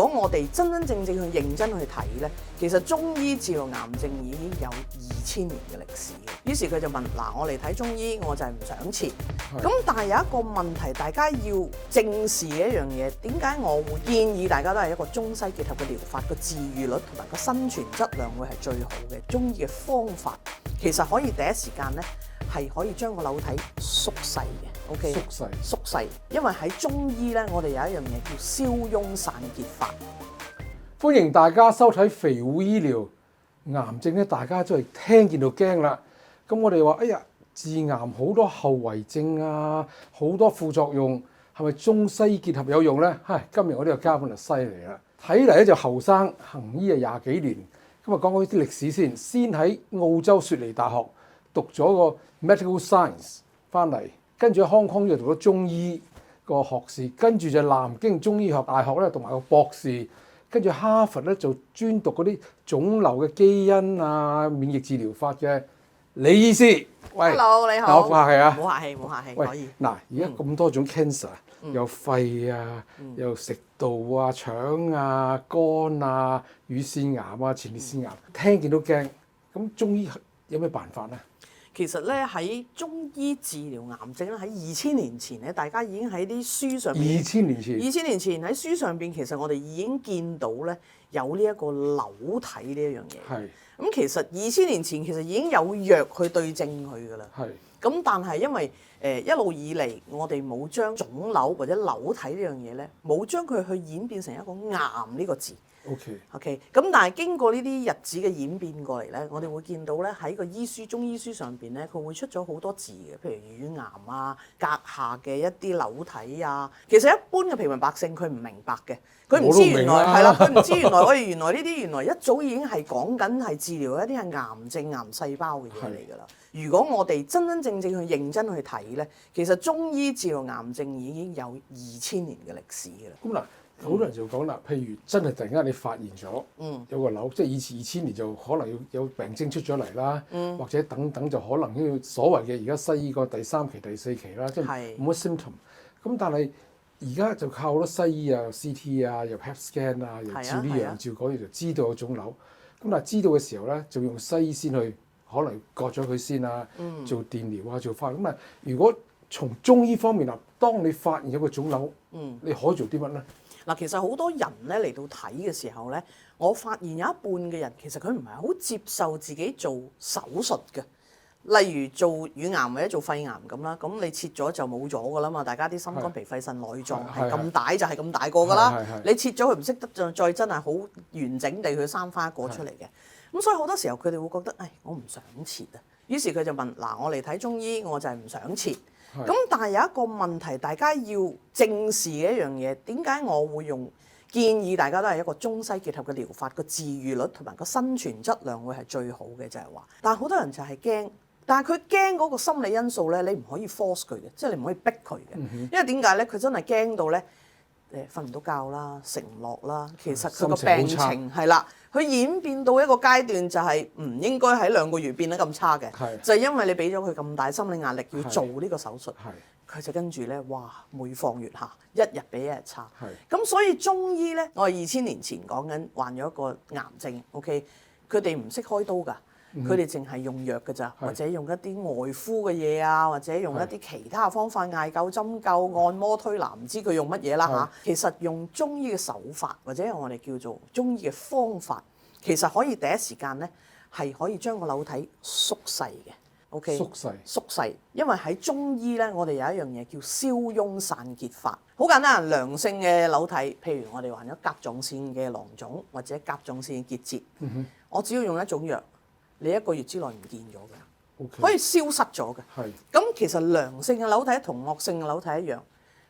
果我哋真正去認真去睇咧，其實中醫治療癌症已經有2000年嘅歷史嘅。於是佢就問：嗱，我嚟睇中醫，我就係唔想切。咁但係有一個問題，大家要正視嘅一樣嘢，點解我會建議大家都係一個中西結合嘅療法，個治癒率同埋個生存質量會係最好嘅。中醫嘅方法其實可以第一時間咧係可以將個瘤體縮細嘅。OK， 縮細，因為喺中醫咧，我哋有一樣嘢叫消痈散結法。歡迎大家收睇肥護醫療。癌症咧，大家都係聽見到驚啦。咁我哋話：哎呀，治癌好多後遺症啊，好多副作用，係咪中西結合有用咧？今日我呢個嘉賓就犀利啦。睇嚟咧就後生，行醫20幾年。咁啊，講講啲歷史先。先喺澳洲雪梨大學讀咗個 medical science 翻嚟。跟住喺香港就讀咗中醫個學士，跟住就南京中醫學大學咧讀埋個博士，跟住哈佛咧就專讀嗰啲腫瘤嘅基因啊、免疫治療法嘅李醫師。喂 ，Hello， 你好。唔好客氣啊，唔好客氣，唔好客氣，可以。嗱，而家咁多種 cancer，有肺啊，有食道啊、腸啊、肝啊、乳腺癌啊、前列腺癌，聽見都驚。咁中醫有咩辦法咧？其實咧喺中醫治療癌症咧，喺2000年前咧，大家已經喺啲書上面。2000年前喺書上邊，其實我哋已經見到咧有呢一個瘤體呢一樣嘢。係。咁其實2000年前其實已經有藥去對症佢㗎啦。係。咁但係因為一路以嚟我哋冇將腫瘤或者瘤體呢樣嘢咧，冇將佢去演變成一個癌呢個字。OK， 咁但係經過呢啲日子嘅演變過嚟咧，我哋會見到咧喺個中醫書上邊咧，佢會出咗好多字嘅，譬如乳癌啊、膈下嘅一啲瘤體啊。其實一般嘅平民百姓佢唔明白嘅，佢唔知原來係啦，佢唔知原來我哋原來呢啲原來一早已經係講緊係治療一啲係癌症、癌細胞嘅嘢嚟㗎啦。如果我哋真正去認真去睇咧，其實中醫治療癌症已經有2000年嘅歷史㗎啦。咁嗱。好多人就講啦，譬如真係突然間你發現咗有個瘤，即係以前2000年就可能要有病徵出咗嚟啦，或者等等就可能要所謂嘅而家西醫個第3期、第4期啦，即係冇乜 symptom。咁但係而家就靠好多西醫啊、CT 啊、又 PET scan 啊，又照呢樣照嗰樣，就知道有腫瘤。咁但係知道嘅時候咧，就用西醫先去可能割咗佢先啊，做電療啊，做化。咁啊，如果從中醫方面啊，當你發現有個腫瘤，你可以做啲乜咧？嗱，其實好多人咧嚟到睇嘅時候咧，我發現有一半嘅人其實佢唔係好接受自己做手術嘅。例如做乳癌或者做肺癌咁啦，咁你切咗就冇咗噶啦嘛。大家啲心肝脾肺腎內臟係咁大就係咁大個噶啦。你切咗佢唔識得再真係好完整地去生翻一個出嚟嘅。咁所以好多時候佢哋會覺得，我唔想切啊。於是佢就問：嗱，我嚟睇中醫，我就係唔想切。咁但係有一個問題，大家要正視嘅一樣嘢，點解我會建議大家都係一個中西結合嘅療法，個治癒率同埋個生存質量會係最好嘅，就係話。但係好多人就係驚，但係佢驚嗰個心理因素咧，你唔可以 force 佢嘅，即係你唔可以逼佢嘅，因為點解咧？佢真係驚到咧，瞓唔到覺啦，食唔落啦，其實佢個病情係啦。佢演變到一個階段就係唔應該喺2個月變得咁差嘅，就係因為你俾咗佢咁大心理壓力要做呢個手術，佢就跟住咧，哇，每況愈下，一日比一日差。咁所以中醫咧，我係2000年前講緊患咗一個癌症 ，OK， 佢哋唔識開刀㗎，佢哋淨係用藥㗎咋，或者用一啲外敷嘅嘢啊，或者用一啲其他方法，艾灸、針灸、按摩、推拿，唔知佢用乜嘢啦嚇。其實用中醫嘅手法，或者我哋叫做中醫嘅方法，其實可以第一時間咧係可以將個瘤體縮細嘅。OK， 縮細，因為喺中醫咧，我哋有一樣嘢叫消痈散結法。好簡單，良性嘅瘤體，譬如我哋患咗甲狀腺嘅囊腫或者甲狀腺嘅結節，我只要用一種藥，你1個月之內唔見咗嘅，可以消失咗嘅。咁其實良性嘅瘤體同惡性嘅瘤體一樣，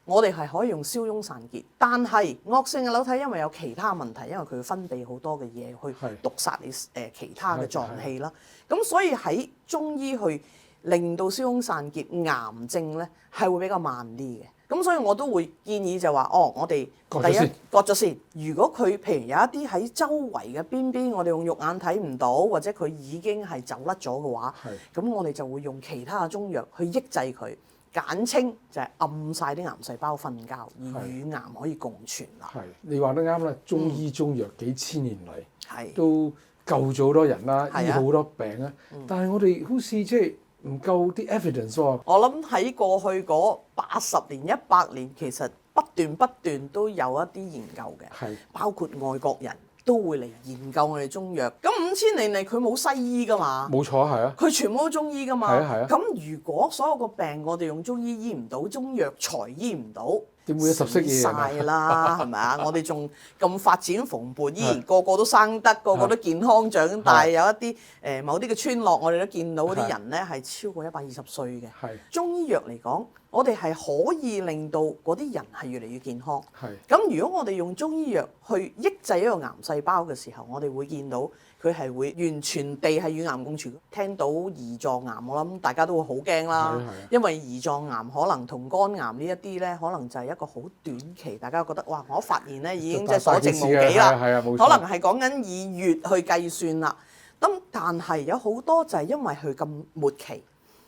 我哋係可以用消痈散結，但係惡性嘅瘤體因為有其他問題，因為佢分泌好多嘅嘢去毒殺你其他嘅臟器啦。咁所以喺中醫去令到消痈散結，癌症咧係會比較慢啲嘅。咁所以我都會建議就話，我哋第一割咗先。如果佢譬如有一啲喺周圍嘅邊，我哋用肉眼睇唔到，或者佢已經係走甩咗嘅話，咁我哋就會用其他嘅中藥去抑制佢，簡稱就係暗晒啲癌細胞瞓覺，而乳癌可以共存啦。係，你話得啱啦，中醫中藥幾千年嚟係都救咗好多人啦，係啊醫好多病啊，但係我哋好似即係唔夠啲 evidence 喎。我諗喺過去嗰80年、100年，其實不斷都有一啲研究嘅，係包括外國人都會嚟研究我哋中藥。咁5000年嚟佢冇西醫噶嘛，冇錯係啊，佢全部都中醫噶嘛。係啊係啊咁如果所有個病我哋用中醫醫唔到，中藥材醫唔到，點會有十色嘢晒啦，係咪啊？我哋仲咁發展蓬勃，依然個個都生得，個個都健康長大。有一啲某啲嘅村落，我哋都見到嗰啲人咧係超過120歲嘅。係中醫藥嚟講，我哋係可以令到嗰啲人係越嚟越健康。係咁如果我哋用中醫藥去抑制一個癌細胞嘅時候，我哋會見到佢係會完全地係與癌共存。聽到胰臟癌，我諗大家都會好驚啦，因為胰臟癌可能同肝癌呢一啲咧，可能就係一個好短期，大家覺得哇，我發現咧已經即係所剩無幾啦，可能係講緊以月去計算啦。咁但係有好多就係因為佢咁末期，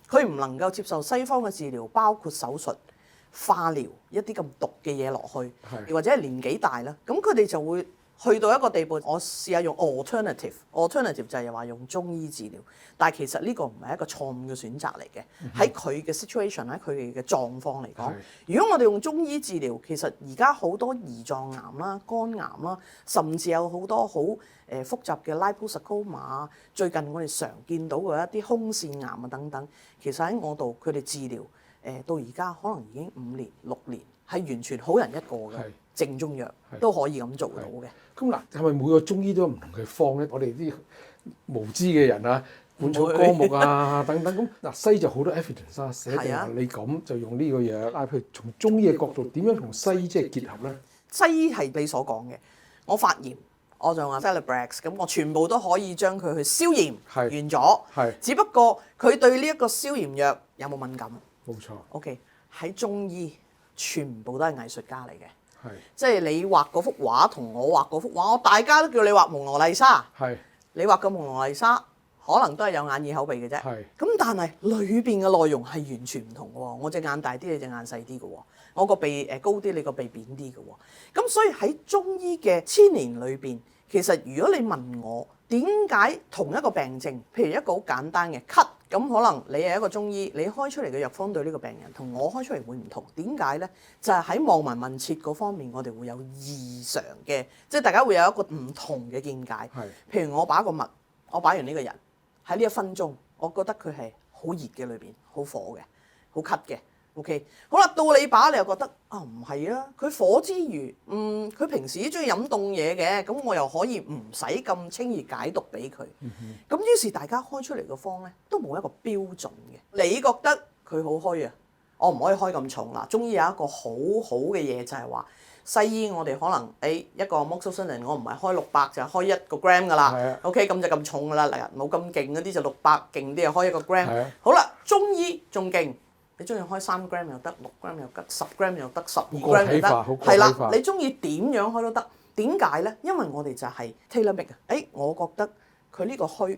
佢唔能夠接受西方嘅治療，包括手術、化療一啲咁毒嘅嘢落去，或者係年紀大啦，咁佢哋就會去到一個地步。我試下用 alternative 就係話用中醫治療，但係其實呢個唔係一個錯誤嘅選擇嚟嘅。喺佢嘅 situation 喺佢哋嘅狀況嚟講，如果我哋用中醫治療，其實而家好多胰臟癌啦、肝癌啦，甚至有好多好複雜嘅 liposarcoma， 最近我哋常見到嘅一啲胸腺癌啊等等，其實喺我度佢哋治療到而家可能已經5年、6年，係完全好人一個嘅正中藥都可以咁做到嘅。咁嗱，係咪每個中醫都有唔同嘅方咧？我哋啲無知嘅人啊，本草綱目啊等等，咁嗱西就好多 evidence 啊，寫定話你咁就用呢個嘢。但係譬如從中醫嘅角度，點樣同西醫即係結合咧？西醫係你所講嘅，我發炎，我就話 Celebrex， 咁我全部都可以將佢去消炎完咗。只不過佢對呢一個消炎藥有冇敏感？冇錯。OK， 喺中醫全部都係藝術家嚟嘅。即係係你畫嗰幅畫同我畫嗰幅畫，我大家都叫你畫蒙羅麗莎。你畫個蒙羅麗莎，可能都係有眼耳口鼻嘅啫。咁但係裏邊嘅內容係完全唔同嘅喎。我隻眼大啲，你隻眼細啲嘅喎。我個鼻高啲，你個鼻扁啲嘅喎。咁所以喺中醫嘅1000年裏邊，其實如果你問我點解同一個病症，譬如一個好簡單嘅咳，咁可能你係一個中醫，你開出嚟嘅藥方對呢個病人同我開出嚟會唔同。點解呢？就係喺望聞問切嗰方面，我哋會有異常嘅，即係大家會有一個唔同嘅見解。譬如我把個脈，我擺完呢個人喺呢1分鐘，我覺得佢係好熱嘅裏邊，好火嘅，好咳嘅。OK， 好啦，到你把你又覺得啊唔係啊，佢火之餘，佢平時中意飲凍嘢嘅，咁我又可以唔使咁輕易解毒俾佢。咁於是大家開出嚟嘅方咧都冇一個標準嘅。你覺得佢好虛啊？我唔可以開咁重啦。中醫有一個好好嘅嘢就係話，西醫我哋可能一個 amoxicillin 我唔係開600就係開1個 gram 噶啦。OK， 咁就咁重噶啦。嗱，冇咁勁嗰啲就600，勁啲就開1個 gram。好啦，中醫仲勁。你中意開3 gram 又得，6 gram 又得，10 gram 又得，12 gram 又得，係啦。你中意點樣開都得。點解咧？因為我哋就係 tailor make 啊。我覺得佢呢個虛，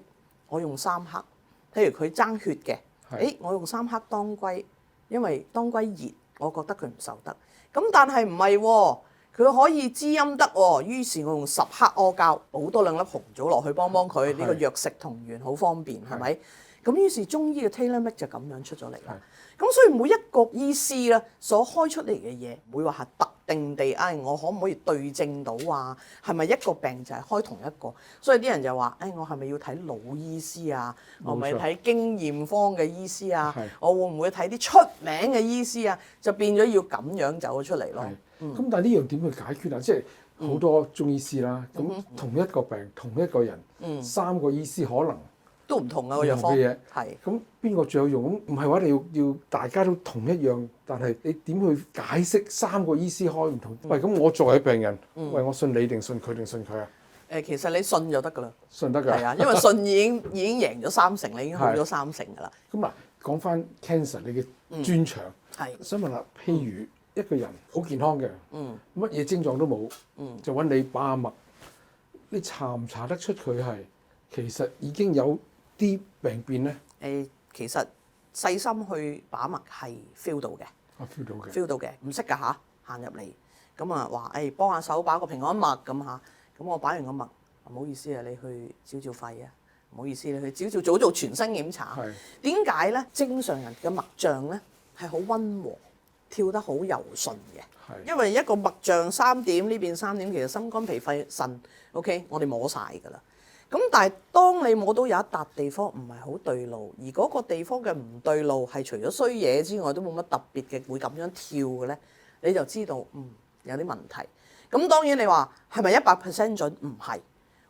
我用3克。譬如佢爭血嘅，我用3克當歸，因為當歸熱，我覺得佢唔受得。咁但係唔係喎，佢可以滋陰得喎。於是我用10克阿膠，好多2粒紅棗落去幫佢，呢個藥食同源好方便，係咪？咁於是中醫嘅 tailor make 就咁樣出咗嚟啦。咁所以每一個醫師咧所開出嚟嘅嘢，唔會話係特定地，我可唔可以對症到啊？係咪一個病就係開同一個？所以啲人就話，我係咪要睇老醫師啊？我係咪睇經驗方嘅醫師啊？我會唔會睇啲出名嘅醫師啊？就變咗要咁樣走咗出嚟咯。咁但係呢樣點去解決啊？即係好多中醫師啦，咁同一個病同一個人，3個醫師可能都唔同啊個藥方嘅嘢，係咁邊個最有用？咁唔係話你要大家都同一樣，但係你點去解釋3個醫師開唔同？喂，咁我作為病人，喂，我信你定信佢定信佢啊？其實你信就得㗎啦，信得㗎，係啊，因為信已經贏咗30成，你已經好咗3成㗎啦。咁嗱，講翻 cancer 你嘅專長，想問下，譬如一個人好健康嘅，乜嘢症狀都冇，就揾你把下脈，你查唔查得出佢係其實已經有啲病變咧？其實細心去把脈係 feel 到嘅。我 feel 到嘅。 feel 到嘅，唔識㗎嚇，行入嚟咁啊話誒幫下手把個平安脈咁嚇，咁我擺完個脈，唔好意思啊，你去照照肺啊，唔好意思，你去早做全身檢查。點解咧？正常人嘅脈象咧係好溫和，跳得好柔順嘅，因為一個脈象3點呢邊3點，其實心肝脾肺腎 OK， 我哋摸晒㗎啦。咁但係當你摸到有一笪地方唔係好對路，而嗰個地方嘅唔對路係除咗衰嘢之外都冇乜特別嘅會咁樣跳嘅咧，你就知道有啲問題。咁當然你話係咪100% 準？唔係，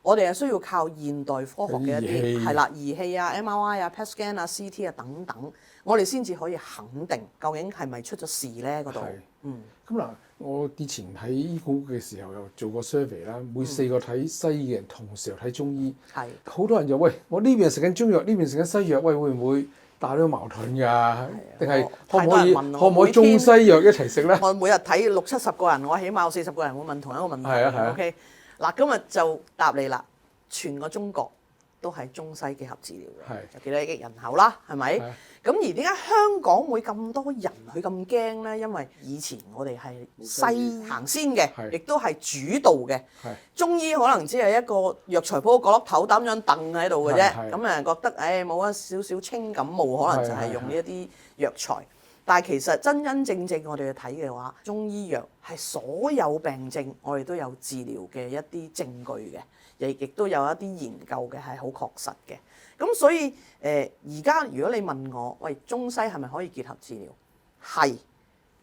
我哋係需要靠現代科學嘅一啲係啦儀器啊、MRI 啊、PET scan 啊、CT 啊等等，我哋先至可以肯定究竟係咪出咗事咧嗰度。咁嗱，我以前喺醫管局嘅時候又做過 survey 啦，每4個睇西醫嘅人同時又睇中醫，好多人就喂，我呢邊食緊中藥，呢邊食緊西藥，喂會唔會打咗矛盾㗎？定係可唔可以中西藥一齊食咧？我每日睇60-70個人，我起碼有40個人會問同一個問題。OK， 嗱今日就答你啦，全個中國都係中西結合治療嘅，有幾多億人口啦，係咪？咁而點解香港會咁多人去咁驚咧？因為以前我哋係西行先嘅，亦都係主導嘅。中醫可能只係一個藥材鋪角落頭擔張凳喺度嘅啫。咁覺得冇一少少清感冒，可能就係用呢一啲藥材。但係其實真正我哋去睇嘅話，中醫藥係所有病症我哋都有治療嘅一啲證據嘅，亦都有一啲研究嘅係好確實嘅。咁所以而家如果你問我，喂，中西係咪可以結合治療？係，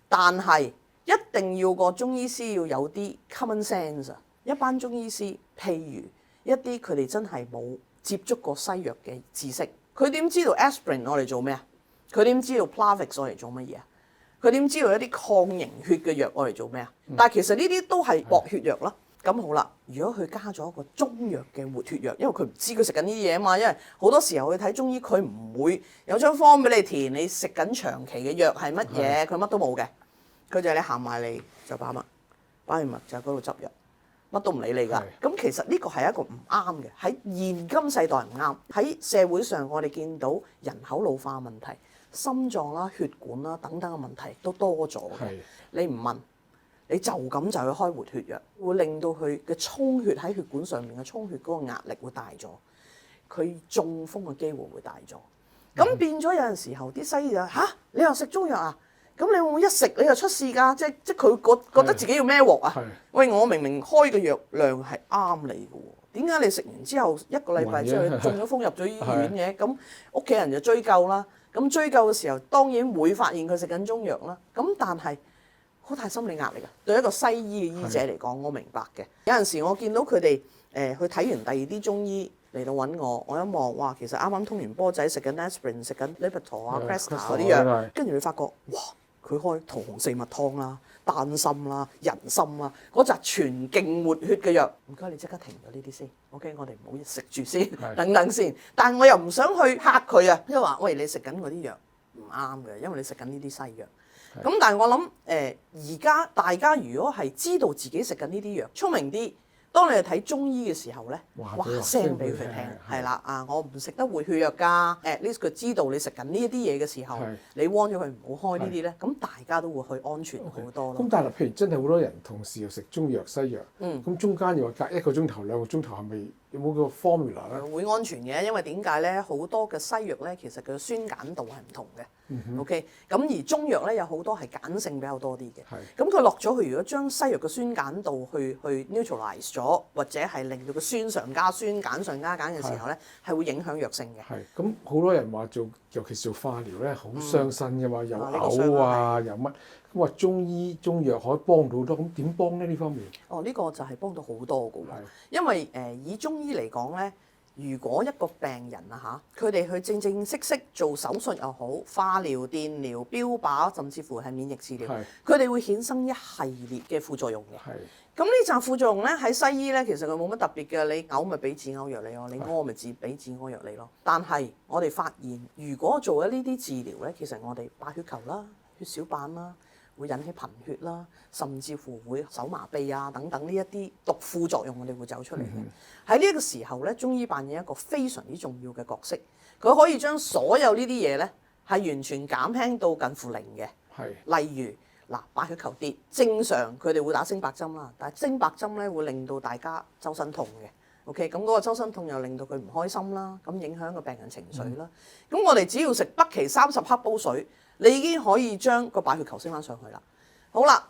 但係一定要個中醫師要有啲 common sense 啊！一班中醫師，譬如一啲佢哋真係冇接觸過西藥嘅知識，佢點知道 aspirin 我嚟做咩啊？佢點知道 Plavix 我嚟做乜嘢啊？佢點知道一啲抗凝血嘅藥我嚟做咩啊？但係其實呢啲都係薄血藥啦。咁好啦，如果佢加咗一個中藥嘅活血藥，因為佢唔知佢食緊呢啲嘢啊嘛，因為好多時候去睇中醫，佢唔會有張方俾你填，你食緊長期嘅藥係乜嘢，佢乜都冇嘅，佢就係你行埋嚟就把脈，把完脈就喺嗰度執藥，乜都唔理你㗎。咁其實呢個係一個唔啱嘅，喺現今世代唔啱。喺社會上我哋見到人口老化問題、心臟啦、血管啦等等嘅問題都多咗嘅，你唔問。你就咁就去開活血藥，會令到佢嘅充血喺血管上面嘅充血嗰個壓力會大咗，佢中風嘅機會會大咗。咁變咗有陣時候啲西醫就你又食中藥啊？咁你會唔會一食你就出事㗎？即佢覺得自己要孭鑊啊？喂，我明明開嘅藥量係啱你嘅喎，點解你食完之後1個禮拜之後中咗風入咗醫院嘅？咁屋企人就追究啦。咁追究嘅時候當然會發現佢食緊中藥啦。咁但係好大心理壓力啊！對一個西醫嘅醫者嚟講，我明白嘅。有陣時我見到佢哋去睇完第2啲中醫嚟到揾我，我一望，哇！其實啱啱通完波仔，食緊 aspirin、食緊 Lipitor 啊、Crestor 嗰啲藥，跟住你發覺，哇！佢開桃紅四物湯啦、丹參啦、人參啦，嗰紮全勁活血嘅藥，唔該你即刻停咗呢啲先 ，OK？ 我哋唔好食住先，等等先。但係我又唔想去嚇佢啊，因為話喂，你食緊嗰啲藥唔啱嘅，因為你食緊呢啲西藥。咁但係我諗而家大家如果係知道自己食緊呢啲藥，聰明啲，當你去睇中醫嘅時候咧，話聲俾佢聽，係啦我唔食得活血藥㗎。at least 佢知道你食緊呢一啲嘢嘅時候，你 warn 咗佢唔好開呢啲咧，咁大家都會去安全好多咯。咁但係譬如真係好多人同時又食中藥西藥，咁中間又話隔1個鐘頭、2個鐘頭係咪有冇個 formula 咧？會安全嘅，因為點解咧？好多嘅西藥咧，其實佢嘅酸鹼度係唔同嘅。OK， 咁而中藥咧有好多係鹼性比較多啲嘅。咁佢落咗去，如果將西藥嘅酸鹼度去 neutralize 咗，或者係令到個酸上加酸、鹼上加鹼嘅時候咧，係會影響藥性嘅。咁好多人話做，尤其是做化療咧，好傷身㗎嘛，又嘔啊，又乜。咁話中醫中藥可以幫到好多，咁點幫咧呢方面？呢個就係幫到好多㗎喎。因為以中醫嚟講咧，如果一個病人啊佢哋去正正式式做手術又好，化療、電療、標靶，甚至乎係免疫治療，佢哋會衍生一系列嘅副作用嘅。咁呢紮副作用咧喺西醫咧，其實佢冇乜特別嘅，你嘔咪俾止嘔藥你咯，你屙咪俾止屙藥你咯。但係我哋發現，如果做咗呢啲治療咧，其實我哋白血球啦、血小板啦，會引起貧血啦，甚至乎會手麻痹啊等等呢一啲毒副作用，我哋會走出嚟嘅。喺呢一個時候咧，中醫扮演一個非常之重要嘅角色，佢可以將所有呢啲嘢咧係完全減輕到近乎零嘅。係。例如嗱，白血球跌，正常佢哋會打升白針啦，但係升白針咧會令到大家周身痛嘅。OK， 咁嗰個周身痛又令到佢唔開心啦，咁影響個病人情緒啦。咁我哋只要食北芪30克煲水，你已經可以將個白血球升翻上去啦。好啦，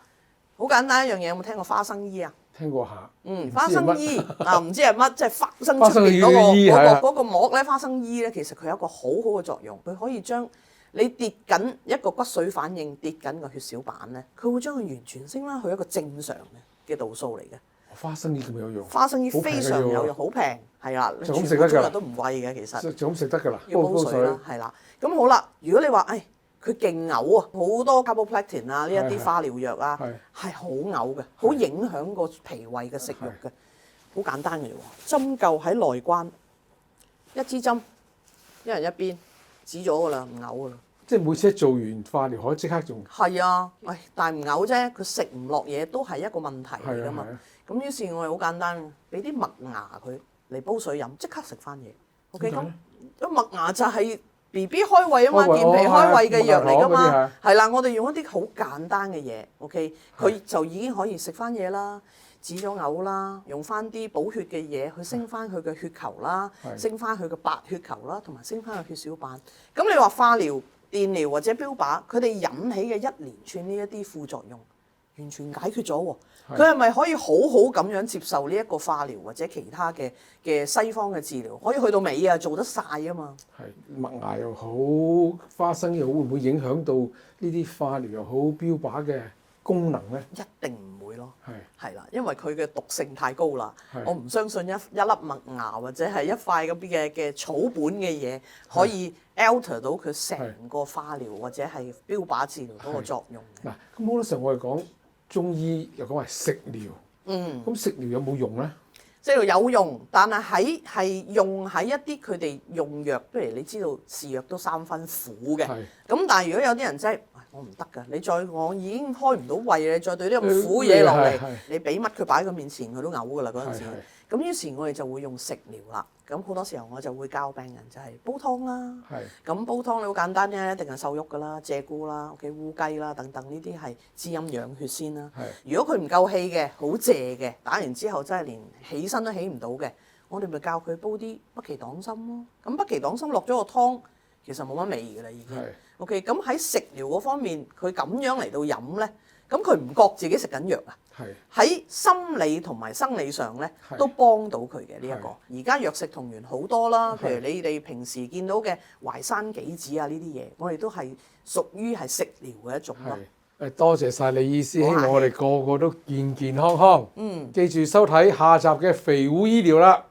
好簡單一樣嘢，有冇聽過花生衣啊？聽過下。花生衣嗱，唔知係乜，即係花生花生出邊嗰個個膜咧，花生衣咧，其實佢有一個好好嘅作用，佢可以將你跌緊一個骨髓反應，跌緊個血小板咧，佢會將佢完全升翻去一個正常嘅度數嚟嘅。花生衣咁有用。花生衣非常有用，好平，係啦，就咁食得㗎，都唔貴嘅其實。就咁食得㗎啦，要煲水啦，係啦。咁好啦，如果你話佢勁嘔啊，好多 carboplatine 啊，呢一啲化療藥啊，係好嘔嘅，好影響個脾胃嘅食慾嘅。好簡單嘅啫喎，針灸喺內關，一支針，一人一邊，止咗㗎啦，唔嘔㗎啦。即係每次做完化療可以即刻用。係啊，但係唔嘔啫，佢食唔落嘢都係一個問題嚟㗎嘛。咁於是我哋好簡單，俾啲麥芽佢嚟煲水飲，即刻食翻嘢。OK，咁麥芽就係 BB 開胃啊嘛，健脾開胃嘅藥嚟㗎嘛。係啦，我哋用一啲好簡單嘅嘢，OK，佢就已經可以食翻嘢啦，止咗嘔啦，用翻啲補血嘅嘢去升翻佢嘅血球啦，升翻佢嘅白血球啦，同埋升翻佢血小板。咁你話化療、電療或者標靶，佢哋引起嘅一連串呢一啲副作用，完全解決咗喎。佢係咪可以好好咁樣接受呢一個化療或者其他嘅西方嘅治療，可以去到尾啊，做得晒啊嘛？係麥芽又好，花生又好，會唔會影響到呢啲化療又好、標靶嘅功能咧？一定唔會咯。係啦，因為佢嘅毒性太高啦。我唔相信一粒麥芽或者係一塊咁嘅草本嘅嘢可以 alter 到佢成個化療或者係標靶治療嗰個作用嘅。嗱，咁好多時候我哋講中醫又講係食療，咁食療有冇用咧？食療有用，但係用喺一啲佢哋用藥，譬如你知道是藥都三分苦嘅，咁但係如果有啲人真係我唔得㗎，我已經開唔到胃，你再對啲咁苦嘢落嚟，你俾乜佢擺喺佢面前佢都嘔㗎啦嗰陣時。咁於是我哋就會用食療啦。咁好多時候我就會教病人就係煲湯啦。咁煲湯你好簡單啫，一定係瘦肉㗎啦、鷓鴣啦、烏雞啦等等呢啲係滋陰養血先啦。如果佢唔夠氣嘅，好謝嘅，打完之後真係連起身都起唔到嘅，我哋咪教佢煲啲北芪黨參咯。咁北芪黨參落咗個湯，其實冇乜味㗎啦已經。OK， 咁喺食療嗰方面，佢咁樣嚟到飲咧，咁佢唔覺自己食緊藥啊。喺心理同埋生理上咧，都幫到佢嘅呢一個。而家藥食同源好多啦，譬如你哋平時見到嘅淮山杞子啊呢啲嘢，我哋都係屬於係食療嘅一種咯。多謝晒李醫師，希望我哋個個都健健康康。記住收睇下集嘅肥烏醫療啦。